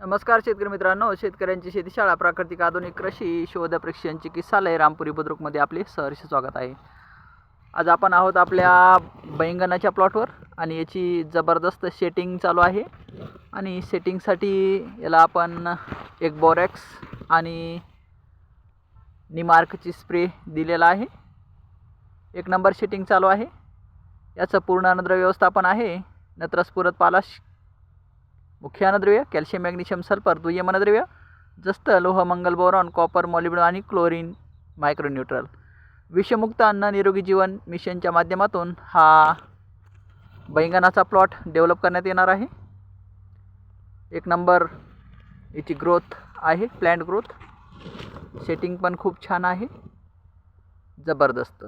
नमस्कार शेतकरी मित्रांनो, शेतकऱ्यांची शेतीशाळा प्राकृतिक आधुनिक कृषी शोध प्रशिक्षण चिकित्सालय रामपुरी बुद्रुकमध्ये आपले सहर्ष स्वागत आहे। आज आपण आहोत आपल्या बैंगनाच्या प्लॉटवर आणि याची जबरदस्त सेटिंग चालू आहे आणि सेटिंगसाठी याला आपण एक बोरॅक्स आणि निमार्कची स्प्रे दिलेला आहे। एक नंबर सेटिंग चालू आहे। याचं पूर्ण अन्नद्रव्य व्यवस्थापन आहे। नत्रस्फुरत पालाश मुख्य अन्नद्रव्य, कॅल्शियम मॅग्नेशियम सल्फर दुय्यम अन्नद्रव्य, जस्त लोह मंगल बोरॉन कॉपर मॉलिब्डेनम आणि क्लोरीन मायक्रोन्यूट्रल। विषमुक्त अन्न निरोगी जीवन मिशनच्या माध्यमातून हा बैंगनाचा प्लॉट डेव्हलप करण्यात येणार आहे। एक नंबर याची ग्रोथ आहे, प्लांट ग्रोथ, सेटिंग पण खूप छान आहे, जबरदस्त।